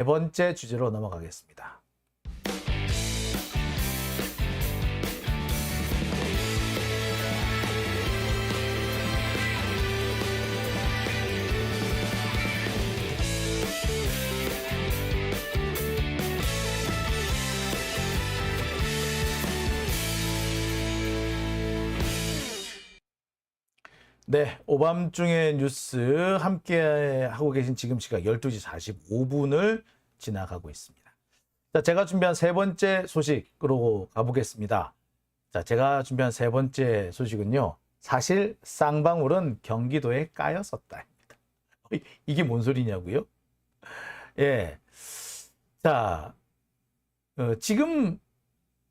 네 번째 주제로 넘어가겠습니다. 네, 오밤중의 뉴스 함께 하고 계신 지금 시각 12시 45분을 지나가고 있습니다. 자, 제가 준비한 세 번째 소식으로 가보겠습니다. 자, 제가 준비한 세 번째 소식은요. 사실 쌍방울은 경기도에 까였었다입니다. 이게 뭔 소리냐고요? 예. 자, 지금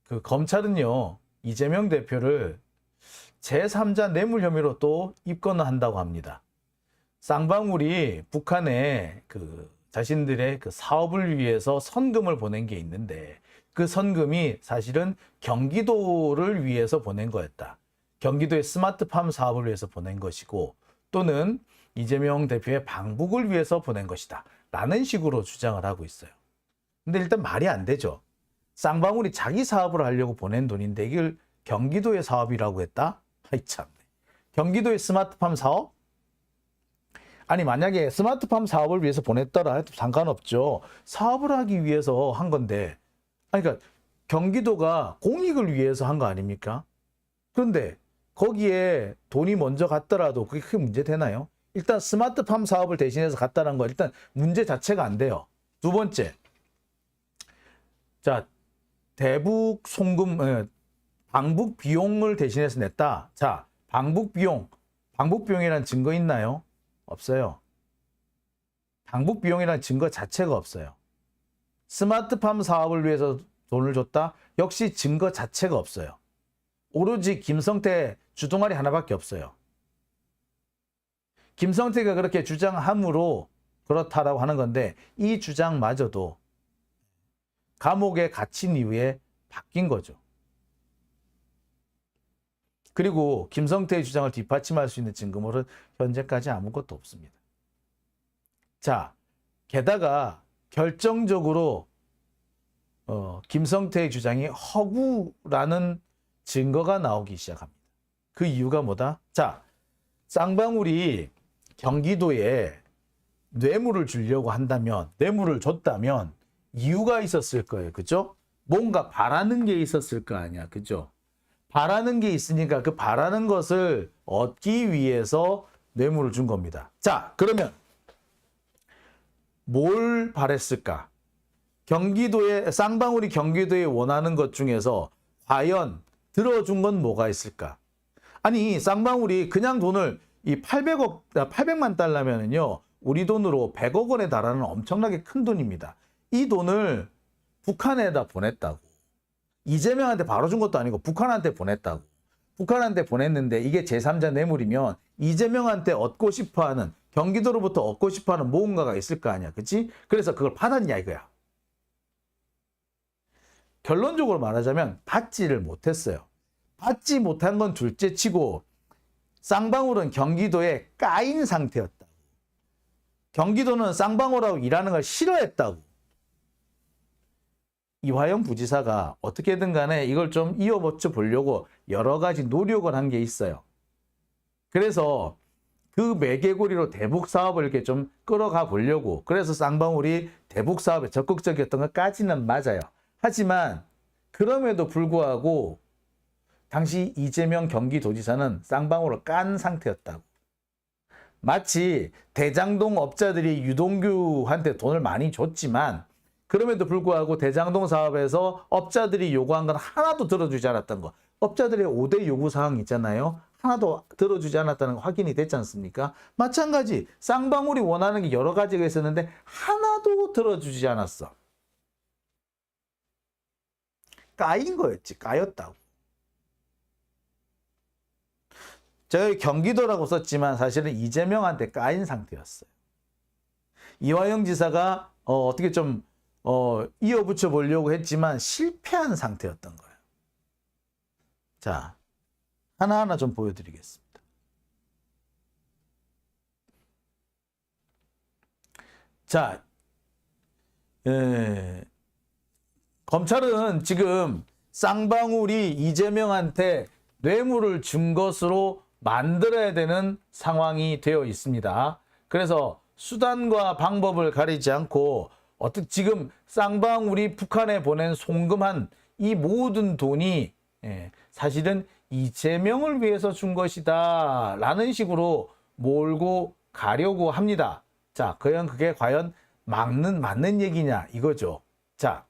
그 검찰은요. 이재명 대표를 제3자 뇌물 혐의로 또 입건을 한다고 합니다. 쌍방울이 북한에 자신들의 그 사업을 위해서 선금을 보낸 게 있는데 그 선금이 사실은 경기도를 위해서 보낸 거였다. 경기도의 스마트팜 사업을 위해서 보낸 것이고 또는 이재명 대표의 방북을 위해서 보낸 것이다. 라는 식으로 주장을 하고 있어요. 근데 일단 말이 안 되죠. 쌍방울이 자기 사업을 하려고 보낸 돈인데 이걸 경기도의 사업이라고 했다? 아이 참. 경기도의 스마트팜 사업? 아니 만약에 스마트팜 사업을 위해서 보냈더라 해도 상관없죠. 사업을 하기 위해서 한 건데 아니 그러니까 경기도가 공익을 위해서 한 거 아닙니까? 그런데 거기에 돈이 먼저 갔더라도 그게 크게 문제 되나요? 일단 스마트팜 사업을 대신해서 갔다는 거 일단 문제 자체가 안 돼요. 두 번째. 자, 대북 송금 방북 비용을 대신해서 냈다. 자, 방북 비용이라는 증거 있나요? 없어요. 방북 비용이라는 증거 자체가 없어요. 스마트팜 사업을 위해서 돈을 줬다? 역시 증거 자체가 없어요. 오로지 김성태 주둥아리 하나밖에 없어요. 김성태가 그렇게 주장함으로 그렇다라고 하는 건데 이 주장마저도 감옥에 갇힌 이후에 바뀐 거죠. 그리고 김성태의 주장을 뒷받침할 수 있는 증거물은 현재까지 아무것도 없습니다. 자, 게다가 결정적으로 김성태의 주장이 허구라는 증거가 나오기 시작합니다. 그 이유가 뭐다? 자, 쌍방울이 경기도에 뇌물을 주려고 한다면, 뇌물을 줬다면 이유가 있었을 거예요. 그죠? 뭔가 바라는 게 있었을 거 아니야. 그죠? 바라는 게 있으니까 그 바라는 것을 얻기 위해서 뇌물을 준 겁니다. 자, 그러면 뭘 바랬을까? 쌍방울이 경기도에 원하는 것 중에서 과연 들어준 건 뭐가 있을까? 아니, 쌍방울이 그냥 돈을 이 800만 달러면은요, 우리 돈으로 100억 원에 달하는 엄청나게 큰 돈입니다. 이 돈을 북한에다 보냈다고. 이재명한테 바로 준 것도 아니고 북한한테 보냈다고. 북한한테 보냈는데 이게 제3자 뇌물이면 이재명한테 얻고 싶어하는 경기도로부터 얻고 싶어하는 무언가가 있을 거 아니야. 그치? 그래서 그걸 받았냐 이거야. 결론적으로 말하자면 받지를 못했어요. 받지 못한 건 둘째 치고 쌍방울은 경기도에 까인 상태였다고. 경기도는 쌍방울하고 일하는 걸 싫어했다고. 이화영 부지사가 어떻게든 간에 이걸 좀 이어붙여 보려고 여러 가지 노력을 한 게 있어요. 그래서 그 매개고리로 대북 사업을 이렇게 좀 끌어가 보려고. 그래서 쌍방울이 대북 사업에 적극적이었던 것까지는 맞아요. 하지만 그럼에도 불구하고 당시 이재명 경기도지사는 쌍방울을 깐 상태였다고. 마치 대장동 업자들이 유동규한테 돈을 많이 줬지만 그럼에도 불구하고 대장동 사업에서 업자들이 요구한 건 하나도 들어주지 않았던 거. 업자들의 5대 요구사항 있잖아요. 하나도 들어주지 않았다는 거 확인이 됐지 않습니까? 마찬가지 쌍방울이 원하는 게 여러 가지가 있었는데 하나도 들어주지 않았어. 까인 거였지. 까였다고. 제가 경기도라고 썼지만 사실은 이재명한테 까인 상태였어요. 이화영 지사가 어떻게 좀 이어붙여 보려고 했지만 실패한 상태였던 거예요. 자, 하나하나 좀 보여드리겠습니다. 자, 예, 검찰은 지금 쌍방울이 이재명한테 뇌물을 준 것으로 만들어야 되는 상황이 되어 있습니다. 그래서 수단과 방법을 가리지 않고 지금 쌍방울이 북한에 보낸 송금한 이 모든 돈이 사실은 이재명을 위해서 준 것이다 라는 식으로 몰고 가려고 합니다. 자, 그게 과연 맞는 얘기냐 이거죠. 자,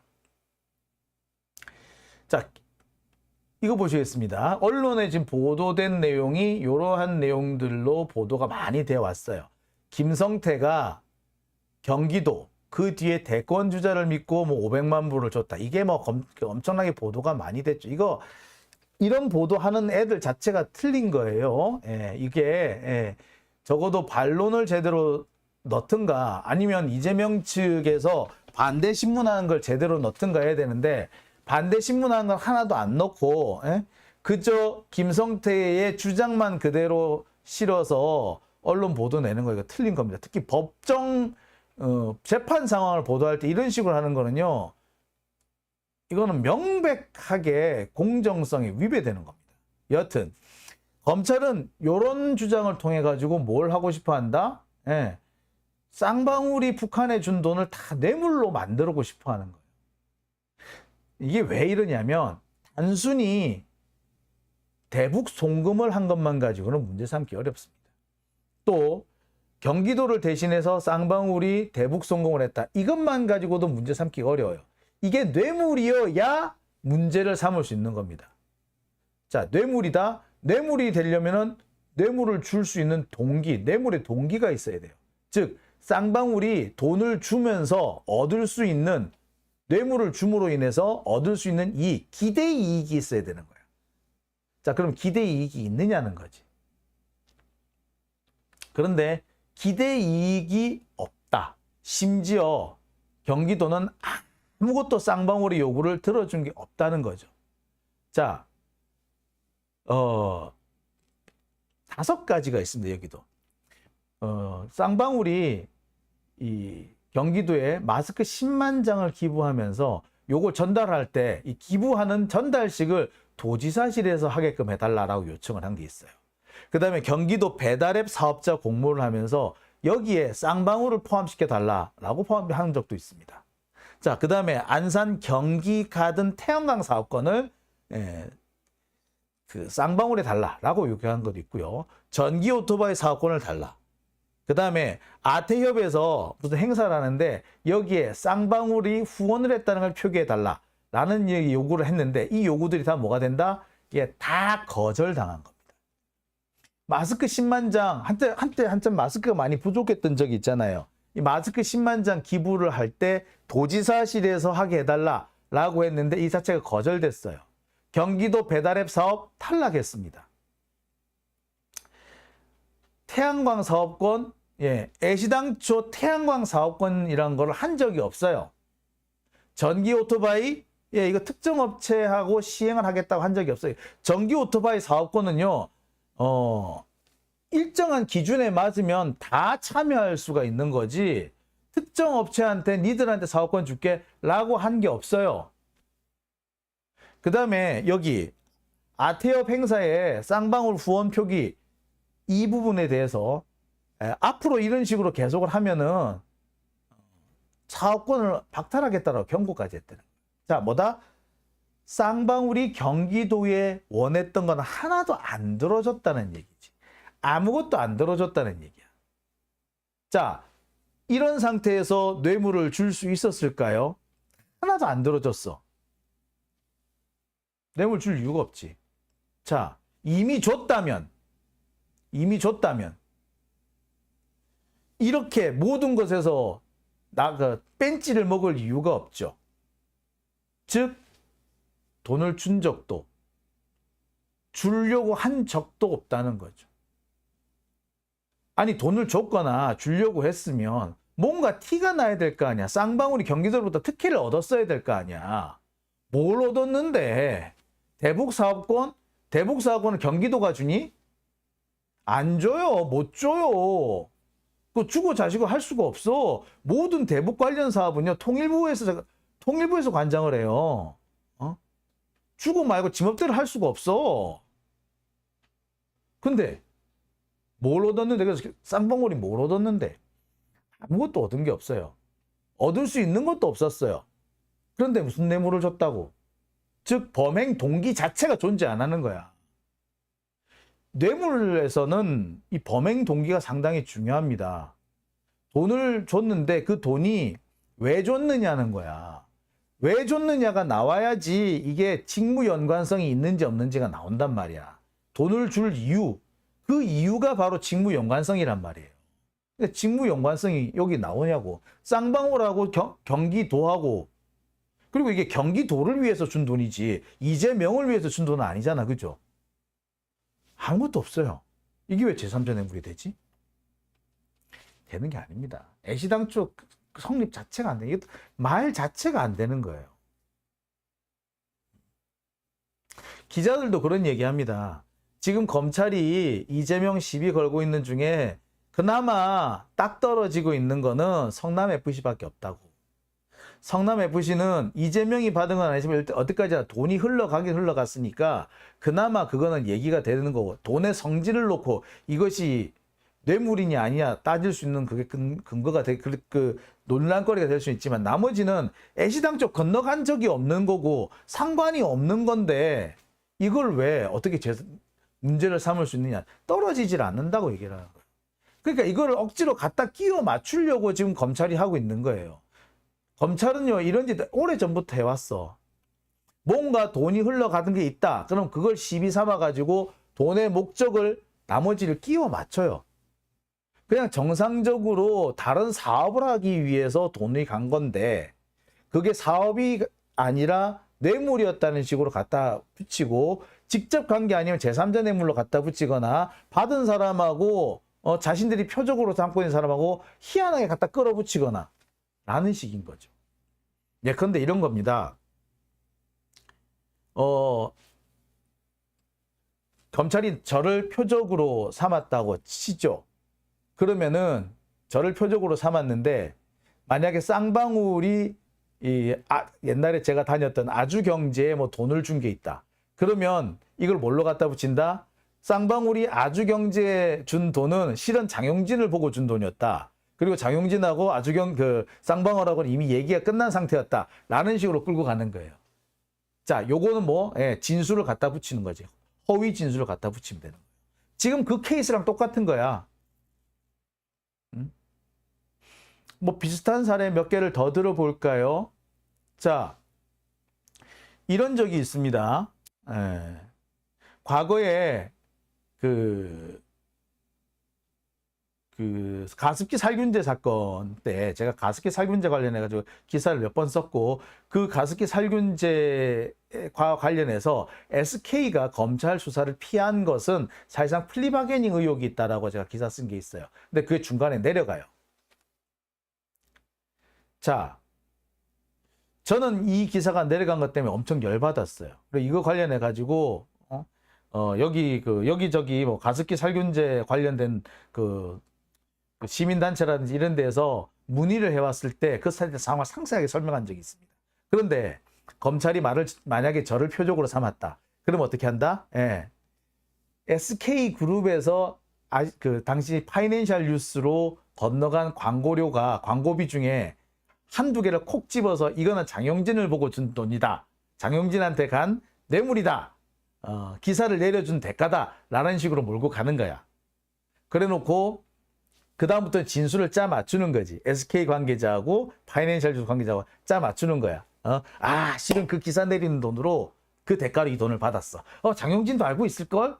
이거 보시겠습니다. 언론에 지금 보도된 내용이 이러한 내용들로 보도가 많이 되어 왔어요. 김성태가 경기도 그 뒤에 대권 주자를 믿고 뭐 500만 불을 줬다. 이게 뭐 엄청나게 보도가 많이 됐죠. 이런 보도하는 애들 자체가 틀린 거예요. 이게 적어도 반론을 제대로 넣든가 아니면 이재명 측에서 반대 신문하는 걸 제대로 넣든가 해야 되는데 반대 신문하는 걸 하나도 안 넣고 그저 김성태의 주장만 그대로 실어서 언론 보도 내는 거 이거 틀린 겁니다. 특히 법정 재판 상황을 보도할 때 이런 식으로 하는 거는요. 이거는 명백하게 공정성이 위배되는 겁니다. 여튼 검찰은 이런 주장을 통해 가지고 뭘 하고 싶어 한다? 쌍방울이 북한에 준 돈을 다 뇌물로 만들고 싶어 하는 거예요. 이게 왜 이러냐면 단순히 대북 송금을 한 것만 가지고는 문제 삼기 어렵습니다. 또 경기도를 대신해서 쌍방울이 대북 송금을 했다. 이것만 가지고도 문제 삼기가 어려워요. 이게 뇌물이어야 문제를 삼을 수 있는 겁니다. 자, 뇌물이다. 뇌물이 되려면은 뇌물을 줄 수 있는 뇌물의 동기가 있어야 돼요. 즉, 쌍방울이 돈을 주면서 얻을 수 있는 뇌물을 줌으로 인해서 얻을 수 있는 기대 이익이 있어야 되는 거예요. 자, 그럼 기대 이익이 있느냐는 거지. 그런데 기대 이익이 없다. 심지어 경기도는 아무것도 쌍방울의 요구를 들어준 게 없다는 거죠. 자, 5가지가 있습니다. 여기도. 쌍방울이 이 경기도에 마스크 10만 장을 기부하면서 요걸 전달할 때 이 기부하는 전달식을 도지사실에서 하게끔 해달라고 요청을 한 게 있어요. 그 다음에 경기도 배달앱 사업자 공모를 하면서 여기에 쌍방울을 포함시켜 달라라고 포함한 적도 있습니다. 자, 그 다음에 안산 경기 가든 태양광 사업권을 그 쌍방울에 달라라고 요구한 것도 있고요. 전기 오토바이 사업권을 달라. 그 다음에 아태협에서 무슨 행사를 하는데 여기에 쌍방울이 후원을 했다는 걸 표기해 달라라는 요구를 했는데 이 요구들이 다 뭐가 된다? 이게 다 거절당한 겁니다. 마스크 10만 장, 한참 마스크가 많이 부족했던 적이 있잖아요. 이 마스크 10만 장 기부를 할 때 도지사실에서 하게 해달라라고 했는데 이 자체가 거절됐어요. 경기도 배달앱 사업 탈락했습니다. 태양광 사업권, 애시당초 태양광 사업권이라는 걸 한 적이 없어요. 전기 오토바이, 이거 특정 업체하고 시행을 하겠다고 한 적이 없어요. 전기 오토바이 사업권은요, 일정한 기준에 맞으면 다 참여할 수가 있는 거지, 특정 업체한테 니들한테 사업권 줄게 라고 한 게 없어요. 그 다음에 여기 아태협 행사에 쌍방울 후원 표기 이 부분에 대해서 앞으로 이런 식으로 계속을 하면은 사업권을 박탈하겠다라고 경고까지 했다는 거예요. 자, 뭐다? 쌍방울이 경기도에 원했던 건 하나도 안 들어줬다는 얘기지. 아무것도 안 들어줬다는 얘기야. 자, 이런 상태에서 뇌물을 줄 수 있었을까요? 하나도 안 들어줬어. 뇌물 줄 이유가 없지. 자, 이미 줬다면 이렇게 모든 것에서 뺀찌를 먹을 이유가 없죠. 즉 돈을 준 적도 주려고 한 적도 없다는 거죠. 아니, 돈을 줬거나 주려고 했으면 뭔가 티가 나야 될 거 아니야. 쌍방울이 경기도로부터 특혜를 얻었어야 될 거 아니야. 뭘 얻었는데? 대북사업권을 경기도가 주니? 안 줘요. 못 줘요. 그 주고 자시고 할 수가 없어. 모든 대북 관련 사업은요, 통일부에서 관장을 해요. 주고 말고 지멋대로 할 수가 없어. 근데 뭘 얻었는데? 그래서 쌍방울이 뭘 얻었는데? 아무것도 얻은 게 없어요. 얻을 수 있는 것도 없었어요. 그런데 무슨 뇌물을 줬다고? 즉 범행 동기 자체가 존재 안 하는 거야. 뇌물에서는 이 범행 동기가 상당히 중요합니다. 돈을 줬는데 그 돈이 왜 줬느냐는 거야. 왜 줬느냐가 나와야지 이게 직무 연관성이 있는지 없는지가 나온단 말이야. 돈을 줄 이유, 그 이유가 바로 직무 연관성이란 말이에요. 근데 직무 연관성이 여기 나오냐고. 쌍방울하고 경기도하고, 그리고 이게 경기도를 위해서 준 돈이지 이재명을 위해서 준 돈은 아니잖아. 그죠? 아무것도 없어요. 이게 왜 제3자 뇌물이 되지? 되는 게 아닙니다. 애시당초 성립 자체가 안 돼. 이게 말 자체가 안 되는 거예요. 기자들도 그런 얘기합니다. 지금 검찰이 이재명 시비 걸고 있는 중에 그나마 딱 떨어지고 있는 거는 성남FC밖에 없다고. 성남FC는 이재명이 받은 건 아니지만 어디까지나 돈이 흘러가긴 흘러갔으니까 그나마 그거는 얘기가 되는 거고, 돈의 성질을 놓고 이것이 뇌물이냐 아니냐 따질 수 있는 그게 근거가 그 논란거리가 될 수 있지만, 나머지는 애시당초 건너간 적이 없는 거고 상관이 없는 건데 이걸 왜 어떻게 문제를 삼을 수 있느냐. 떨어지질 않는다고 얘기를 하는 거예요. 그러니까 이거를 억지로 갖다 끼워 맞추려고 지금 검찰이 하고 있는 거예요. 검찰은요, 이런 짓 오래전부터 해왔어. 뭔가 돈이 흘러가는 게 있다. 그럼 그걸 시비 삼아가지고 돈의 목적을 나머지를 끼워 맞춰요. 그냥 정상적으로 다른 사업을 하기 위해서 돈이 간 건데 그게 사업이 아니라 뇌물이었다는 식으로 갖다 붙이고, 직접 간 게 아니면 제3자 뇌물로 갖다 붙이거나 받은 사람하고 자신들이 표적으로 삼고 있는 사람하고 희한하게 갖다 끌어붙이거나 라는 식인 거죠. 예, 그런데 이런 겁니다. 검찰이 저를 표적으로 삼았다고 치죠. 그러면은 저를 표적으로 삼았는데 만약에 쌍방울이 옛날에 제가 다녔던 아주경제에 뭐 돈을 준 게 있다. 그러면 이걸 뭘로 갖다 붙인다? 쌍방울이 아주경제에 준 돈은 실은 장용진을 보고 준 돈이었다. 그리고 장용진하고 쌍방울하고는 이미 얘기가 끝난 상태였다. 라는 식으로 끌고 가는 거예요. 자, 요거는 진술을 갖다 붙이는 거지. 허위 진술을 갖다 붙이면 되는 거예요. 지금 그 케이스랑 똑같은 거야. 뭐 비슷한 사례 몇 개를 더 들어볼까요? 자, 이런 적이 있습니다. 과거에 그 가습기 살균제 사건 때 제가 가습기 살균제 관련해가지고 기사를 몇 번 썼고, 그 가습기 살균제와 관련해서 SK가 검찰 수사를 피한 것은 사실상 플리바게닝 의혹이 있다라고 제가 기사 쓴 게 있어요. 근데 그게 중간에 내려가요. 자, 저는 이 기사가 내려간 것 때문에 엄청 열받았어요. 그리고 이거 관련해가지고 여기저기 뭐 가습기 살균제 관련된 그 시민단체라든지 이런 데서 문의를 해왔을 때 그 상황을 상세하게 설명한 적이 있습니다. 그런데 검찰이 만약에 저를 표적으로 삼았다. 그럼 어떻게 한다? SK그룹에서 당시 파이낸셜 뉴스로 건너간 광고비 중에 한두 개를 콕 집어서 이거는 장용진을 보고 준 돈이다. 장용진한테 간 뇌물이다. 기사를 내려준 대가다. 라는 식으로 몰고 가는 거야. 그래 놓고 그 다음부터 진술을 짜 맞추는 거지. SK 관계자하고 파이낸셜 뉴스 관계자하고 짜 맞추는 거야. 실은 그 기사 내리는 돈으로 그 대가로 이 돈을 받았어. 장용진도 알고 있을걸?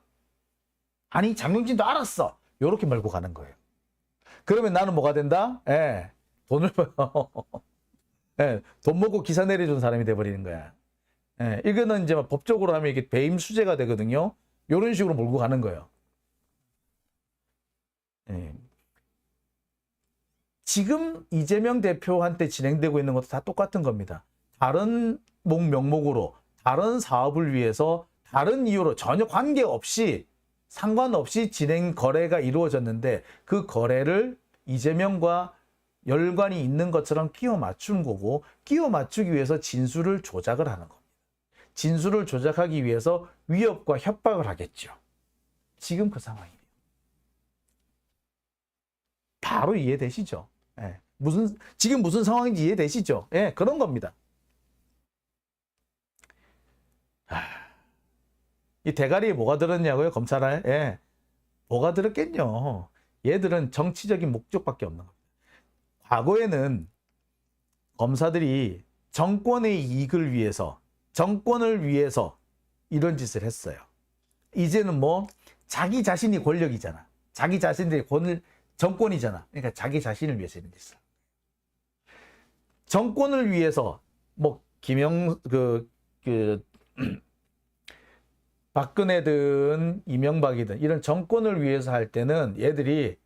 아니, 장용진도 알았어. 요렇게 몰고 가는 거예요. 그러면 나는 뭐가 된다? 돈 먹고 기사 내려준 사람이 돼버리는 거야. 이거는 이제 법적으로 하면 이게 배임 수재가 되거든요. 이런 식으로 몰고 가는 거예요. 지금 이재명 대표한테 진행되고 있는 것도 다 똑같은 겁니다. 다른 명목으로, 다른 사업을 위해서, 다른 이유로 전혀 관계없이, 상관없이 거래가 이루어졌는데 그 거래를 이재명과 연관이 있는 것처럼 끼워 맞춘 거고, 끼워 맞추기 위해서 진술을 조작을 하는 겁니다. 진술을 조작하기 위해서 위협과 협박을 하겠죠. 지금 그 상황이에요. 바로 이해되시죠? 예. 지금 무슨 상황인지 이해되시죠? 예, 그런 겁니다. 이 대가리에 뭐가 들었냐고요, 검찰에? 예. 뭐가 들었겠뇨. 얘들은 정치적인 목적밖에 없는 겁니다. 과거에는 검사들이 정권의 이익을 위해서, 정권을 위해서 이런 짓을 했어요. 이제는 뭐 자기 자신이 권력이잖아. 자기 자신들이 정권이잖아. 그러니까 자기 자신을 위해서 이런 짓을. 정권을 위해서 뭐 박근혜든 이명박이든 이런 정권을 위해서 할 때는 얘들이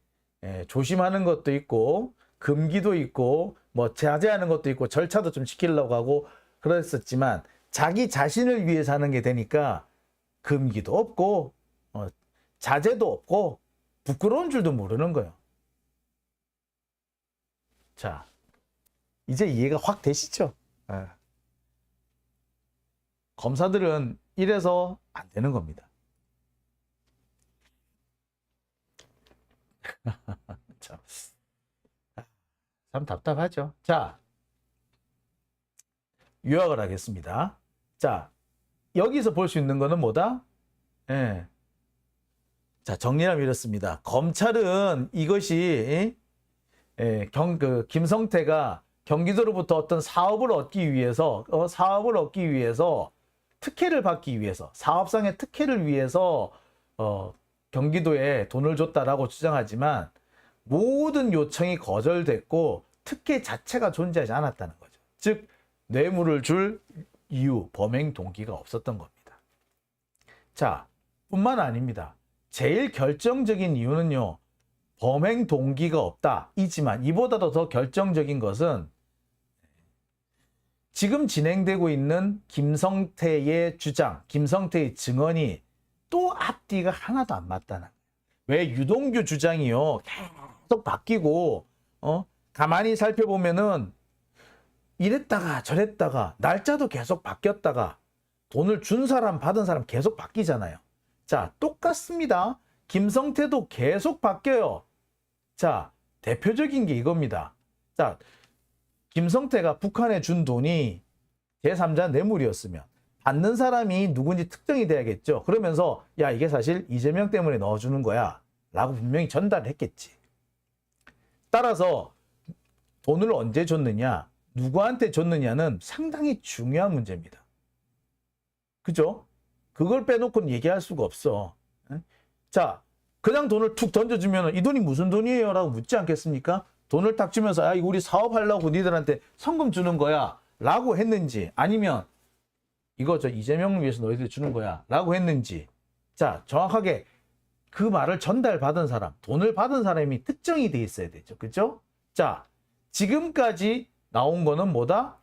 조심하는 것도 있고 금기도 있고 뭐 자제하는 것도 있고 절차도 좀 지키려고 하고 그랬었지만, 자기 자신을 위해서 하는 게 되니까 금기도 없고 자제도 없고 부끄러운 줄도 모르는 거예요. 자, 이제 이해가 확 되시죠? 검사들은 이래서 안 되는 겁니다. 참 답답하죠. 자, 요약을 하겠습니다. 자, 여기서 볼 수 있는 거는 뭐다? 예. 자, 정리하면 이렇습니다. 검찰은 이것이 김성태가 경기도로부터 어떤 사업을 얻기 위해서 특혜를 받기 위해서, 사업상의 특혜를 위해서 경기도에 돈을 줬다라고 주장하지만 모든 요청이 거절됐고 특혜 자체가 존재하지 않았다는 거죠. 즉 뇌물을 줄 이유, 범행 동기가 없었던 겁니다. 자, 뿐만 아닙니다. 제일 결정적인 이유는요, 범행 동기가 없다 이지만, 이보다도 더 결정적인 것은 지금 진행되고 있는 김성태의 주장, 김성태의 증언이 또 앞뒤가 하나도 안 맞다는 거예요. 왜 유동규 주장이요 계속 바뀌고 가만히 살펴보면은 이랬다가 저랬다가 날짜도 계속 바뀌었다가 돈을 준 사람 받은 사람 계속 바뀌잖아요. 자, 똑같습니다. 김성태도 계속 바뀌어요. 자, 대표적인 게 이겁니다. 자, 김성태가 북한에 준 돈이 제3자 뇌물이었으면 받는 사람이 누군지 특정이 돼야겠죠. 그러면서 야, 이게 사실 이재명 때문에 넣어주는 거야 라고 분명히 전달을 했겠지. 따라서 돈을 언제 줬느냐, 누구한테 줬느냐는 상당히 중요한 문제입니다. 그죠? 그걸 빼놓고는 얘기할 수가 없어. 자, 그냥 돈을 툭 던져주면 이 돈이 무슨 돈이에요? 라고 묻지 않겠습니까? 돈을 딱 주면서 아, 이거 우리 사업하려고 니들한테 성금 주는 거야 라고 했는지, 아니면 이거 저 이재명을 위해서 너희들 주는 거야 라고 했는지, 자, 정확하게 그 말을 전달받은 사람, 돈을 받은 사람이 특정이 돼 있어야 되죠. 그죠? 자, 지금까지 나온 거는 뭐다?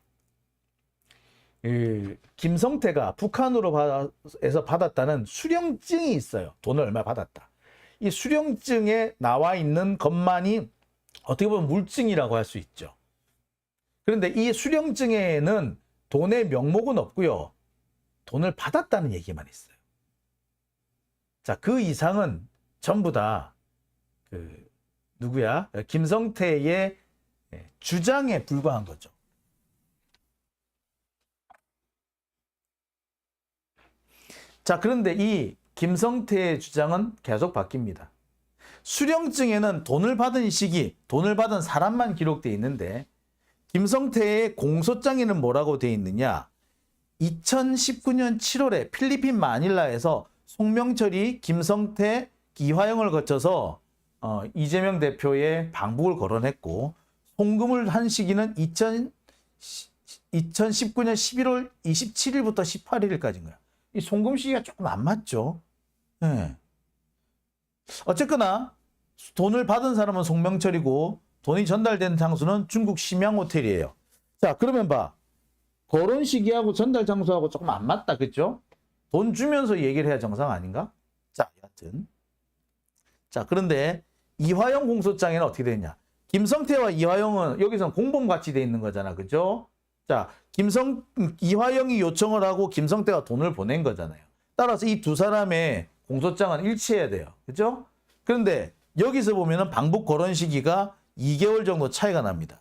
김성태가 북한으로에서 받았다는 수령증이 있어요. 돈을 얼마 받았다. 이 수령증에 나와 있는 것만이 어떻게 보면 물증이라고 할 수 있죠. 그런데 이 수령증에는 돈의 명목은 없고요. 돈을 받았다는 얘기만 있어요. 자, 그 이상은 전부 다 누구야? 김성태의 주장에 불과한 거죠. 자, 그런데 이 김성태의 주장은 계속 바뀝니다. 수령증에는 돈을 받은 시기, 돈을 받은 사람만 기록되어 있는데 김성태의 공소장에는 뭐라고 되어 있느냐? 2019년 7월에 필리핀 마닐라에서 송명철이 김성태, 이화영을 거쳐서 이재명 대표의 방북을 거론했고, 송금을 한 시기는 2019년 11월 27일부터 18일까지인 거야. 이 송금 시기가 조금 안 맞죠? 네. 어쨌거나 돈을 받은 사람은 송명철이고 돈이 전달된 장소는 중국 심양 호텔이에요. 자, 그러면 봐. 거론 시기하고 전달 장소하고 조금 안 맞다. 그죠? 돈 주면서 얘기를 해야 정상 아닌가? 자, 여하튼. 자, 그런데 이화영 공소장에는 어떻게 되느냐? 김성태와 이화영은 여기서는 공범 같이 돼 있는 거잖아. 그죠? 자, 이화영이 요청을 하고 김성태가 돈을 보낸 거잖아요. 따라서 이 두 사람의 공소장은 일치해야 돼요. 그죠? 그런데 여기서 보면은 방북 거론 시기가 2개월 정도 차이가 납니다.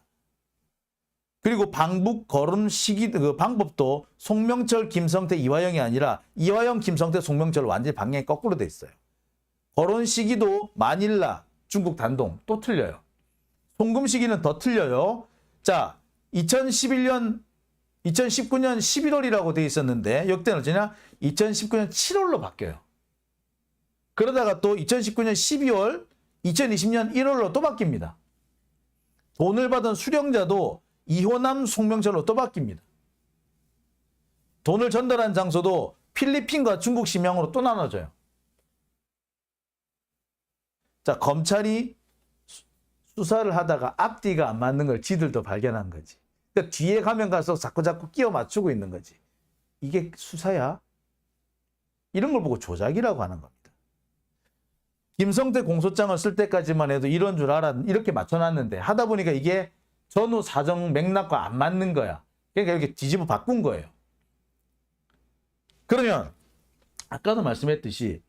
그리고 방북 거론 시기 그 방법도 송명철, 김성태, 이화영이 아니라 이화영, 김성태, 송명철 완전히 방향이 거꾸로 돼 있어요. 거론 시기도 마닐라, 중국 단동 또 틀려요. 송금 시기는 더 틀려요. 자, 2019년 11월이라고 돼 있었는데 역대는 어쩌냐? 2019년 7월로 바뀌어요. 그러다가 또 2019년 12월, 2020년 1월로 또 바뀝니다. 돈을 받은 수령자도 이호남, 송명철로 또 바뀝니다. 돈을 전달한 장소도 필리핀과 중국 심양으로 또 나눠져요. 자, 검찰이 수사를 하다가 앞뒤가 안 맞는 걸 지들도 발견한 거지. 그러니까 뒤에 가면 갈수록 자꾸 끼워 맞추고 있는 거지. 이게 수사야? 이런 걸 보고 조작이라고 하는 겁니다. 김성태 공소장을 쓸 때까지만 해도 이런 줄 이렇게 맞춰놨는데 하다 보니까 이게 전후 사정 맥락과 안 맞는 거야. 그러니까 이렇게 뒤집어 바꾼 거예요. 그러면 아까도 말씀드렸듯이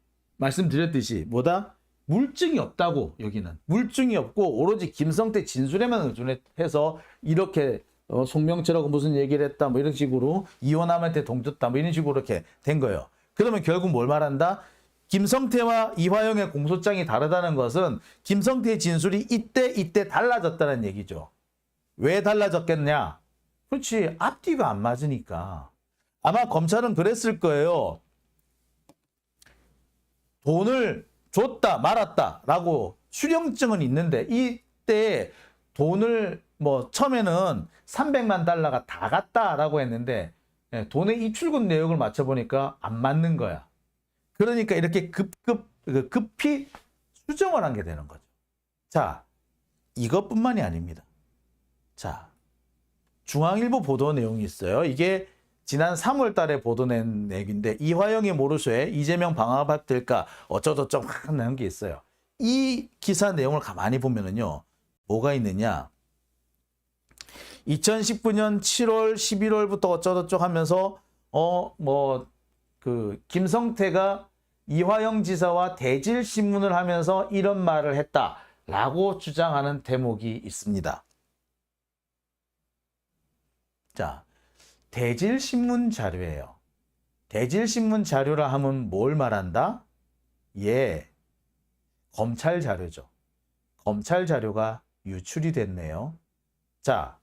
뭐다? 물증이 없다고. 여기는 물증이 없고 오로지 김성태 진술에만 의존해서 이렇게 송명철하고 무슨 얘기를 했다 뭐 이런 식으로 이호남한테 돈 줬다 뭐 이런 식으로 이렇게 된 거예요. 그러면 결국 뭘 말한다? 김성태와 이화영의 공소장이 다르다는 것은 김성태의 진술이 이때 달라졌다는 얘기죠. 왜 달라졌겠냐? 그렇지, 앞뒤가 안 맞으니까. 아마 검찰은 그랬을 거예요. 돈을 줬다 말았다라고 수령증은 있는데 이때 돈을 뭐 처음에는 300만 달러가 다 갔다라고 했는데 돈의 입출금 내역을 맞춰보니까 안 맞는 거야. 그러니까 이렇게 급히 수정을 한 게 되는 거죠. 자, 이것뿐만이 아닙니다. 자, 중앙일보 보도 내용이 있어요. 이게 지난 3월 달에 보도낸 내용인데 이화영이 모르쇠 이재명 방어받을까 어쩌고저쩌고 막 나온 게 있어요. 이 기사 내용을 가만히 보면은요. 뭐가 있느냐. 2019년 7월 11월부터 어쩌고저쩌고 하면서 김성태가 이화영 지사와 대질신문을 하면서 이런 말을 했다라고 주장하는 대목이 있습니다. 자, 대질신문 자료예요. 대질신문 자료라 하면 뭘 말한다? 예, 검찰 자료죠. 검찰 자료가 유출이 됐네요. 자,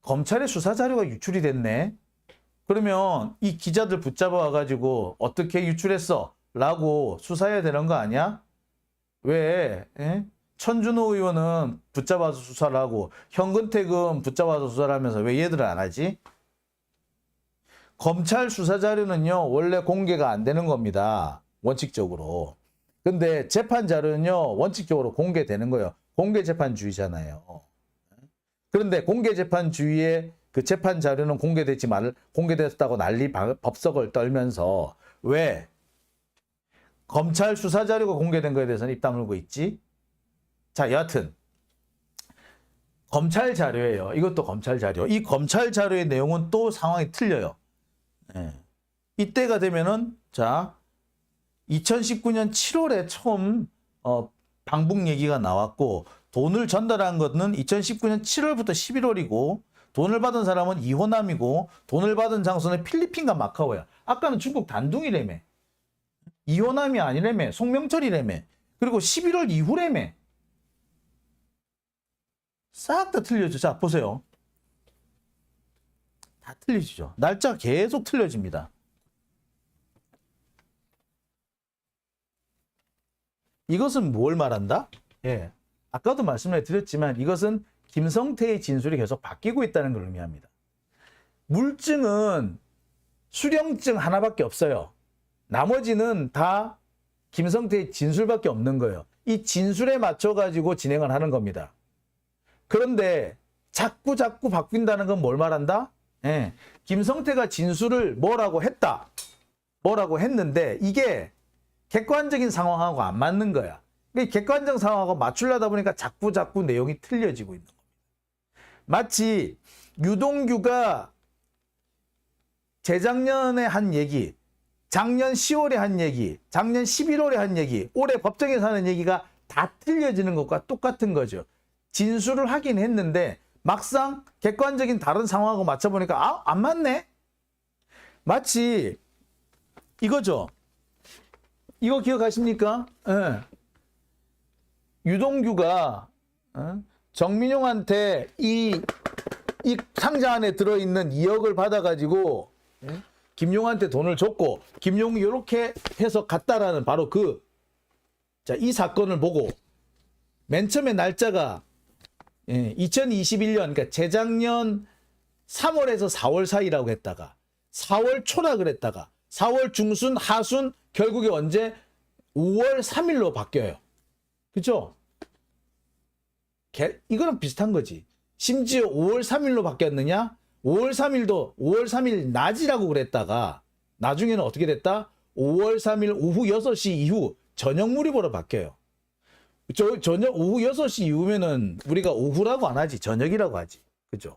검찰의 수사 자료가 유출이 됐네. 그러면 이 기자들 붙잡아 와가지고 어떻게 유출했어? 라고 수사해야 되는 거 아니야? 왜? 천준호 의원은 붙잡아서 수사를 하고 현근택은 붙잡아서 수사를 하면서 왜 얘들은 안 하지? 검찰 수사 자료는요. 원래 공개가 안 되는 겁니다. 원칙적으로. 근데 재판 자료는요. 원칙적으로 공개되는 거예요. 공개 재판주의잖아요. 그런데 공개 재판주의에 그 재판 자료는 공개됐다고 난리 법석을 떨면서 왜 검찰 수사 자료가 공개된 거에 대해서는 입 다물고 있지? 자, 여하튼 검찰 자료예요. 이것도 검찰 자료. 이 검찰 자료의 내용은 또 상황이 틀려요. 이때가 되면은 자 2019년 7월에 처음 방북 얘기가 나왔고 돈을 전달한 것은 2019년 7월부터 11월이고 돈을 받은 사람은 이호남이고 돈을 받은 장소는 필리핀과 마카오야. 아까는 중국 단둥이라며. 이호남이 아니라며. 송명철이라며. 그리고 11월 이후라며. 싹 다 틀려져. 자, 보세요. 다 틀리죠. 날짜 계속 틀려집니다. 이것은 뭘 말한다? 예. 아까도 말씀을 드렸지만 이것은 김성태의 진술이 계속 바뀌고 있다는 걸 의미합니다. 물증은 수령증 하나밖에 없어요. 나머지는 다 김성태의 진술밖에 없는 거예요. 이 진술에 맞춰가지고 진행을 하는 겁니다. 그런데 자꾸 바뀐다는 건 뭘 말한다? 예. 김성태가 진술을 뭐라고 했다. 뭐라고 했는데 이게 객관적인 상황하고 안 맞는 거야. 객관적 상황하고 맞추려다 보니까 자꾸 내용이 틀려지고 있는 겁니다. 마치 유동규가 재작년에 한 얘기, 작년 10월에 한 얘기, 작년 11월에 한 얘기, 올해 법정에서 하는 얘기가 다 틀려지는 것과 똑같은 거죠. 진술을 하긴 했는데 막상 객관적인 다른 상황하고 맞춰보니까 안 맞네? 마치 이거죠. 이거 기억하십니까? 네. 유동규가 정민용한테 이 상자 안에 들어있는 2억을 받아가지고 김용한테 돈을 줬고 김용이 이렇게 해서 갔다라는 바로 이 사건을 보고 맨 처음에 날짜가 2021년 그러니까 재작년 3월에서 4월 사이라고 했다가 4월 초라 그랬다가 4월 중순 하순 결국에 언제 5월 3일로 바뀌어요. 그죠? 이거랑 비슷한 거지. 심지어 5월 3일로 바뀌었느냐? 5월 3일도 5월 3일 낮이라고 그랬다가 나중에는 어떻게 됐다? 5월 3일 오후 6시 이후 저녁 무렵으로 바뀌어요. 저녁 오후 6시 이후면은 우리가 오후라고 안 하지. 저녁이라고 하지. 그죠?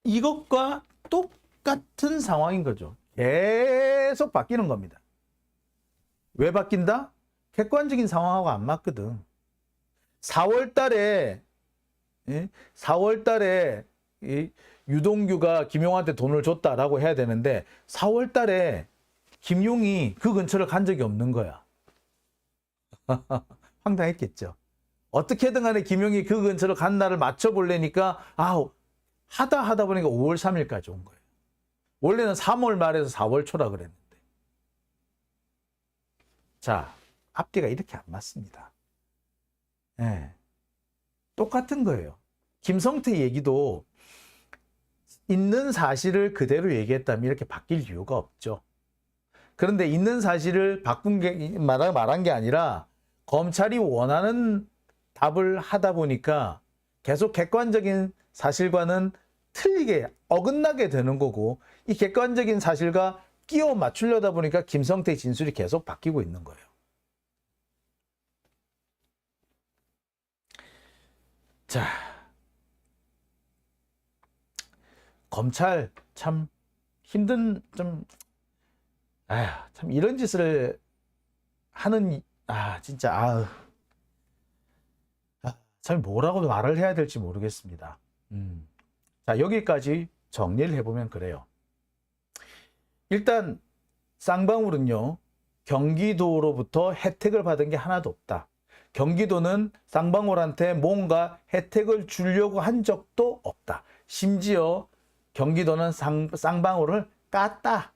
이것과 똑같은 상황인 거죠. 계속 바뀌는 겁니다. 왜 바뀐다? 객관적인 상황하고 안 맞거든. 4월 달에 유동규가 김용한테 돈을 줬다라고 해야 되는데 4월 달에 김용이 그 근처를 간 적이 없는 거야. 황당했겠죠. 어떻게든 간에 김용이 그 근처를 간 날을 맞춰보려니까 하다 보니까 5월 3일까지 온 거예요. 원래는 3월 말에서 4월 초라 그랬는데. 자, 앞뒤가 이렇게 안 맞습니다. 네. 똑같은 거예요. 김성태 얘기도 있는 사실을 그대로 얘기했다면 이렇게 바뀔 이유가 없죠. 그런데 있는 사실을 말한 게 아니라 검찰이 원하는 답을 하다 보니까 계속 객관적인 사실과는 틀리게 어긋나게 되는 거고 이 객관적인 사실과 끼워 맞추려다 보니까 김성태 진술이 계속 바뀌고 있는 거예요. 자, 검찰 참 힘든 참 이런 짓을 하는 진짜 참 뭐라고 말을 해야 될지 모르겠습니다. 자, 여기까지 정리를 해보면 그래요. 일단 쌍방울은요 경기도로부터 혜택을 받은 게 하나도 없다. 경기도는 쌍방울한테 뭔가 혜택을 주려고 한 적도 없다. 심지어 경기도는 쌍방울을 깠다.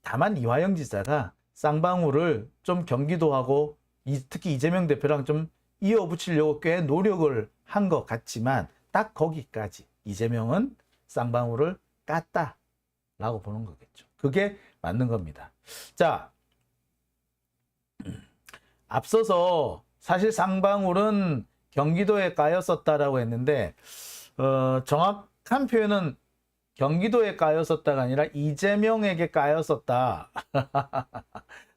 다만 이화영 지사가 쌍방울을 좀 경기도하고 특히 이재명 대표랑 좀 이어붙이려고 꽤 노력을 한 것 같지만 딱 거기까지. 이재명은 쌍방울을 깠다라고 보는 거겠죠. 그게 맞는 겁니다. 자, 앞서서 사실 쌍방울은 경기도에 까였었다라고 했는데 정확한 표현은 경기도에 까였었다가 아니라 이재명에게 까였었다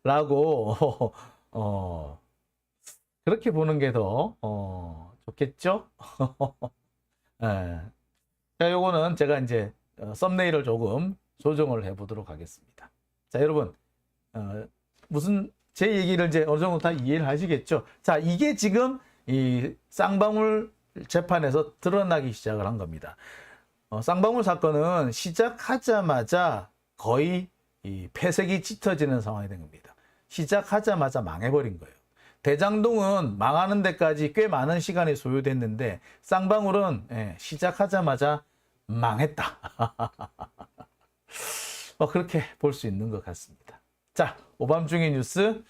라고 그렇게 보는 게 더 좋겠죠? 네. 자, 요거는 제가 이제 썸네일을 조금 조정을 해 보도록 하겠습니다. 자, 여러분 무슨 제 얘기를 이제 어느 정도 다 이해를 하시겠죠? 자, 이게 지금 이 쌍방울 재판에서 드러나기 시작을 한 겁니다. 쌍방울 사건은 시작하자마자 거의 이 폐색이 짙어지는 상황이 된 겁니다. 시작하자마자 망해버린 거예요. 대장동은 망하는 데까지 꽤 많은 시간이 소요됐는데 쌍방울은 시작하자마자 망했다. 그렇게 볼 수 있는 것 같습니다. 자, 오밤중의 뉴스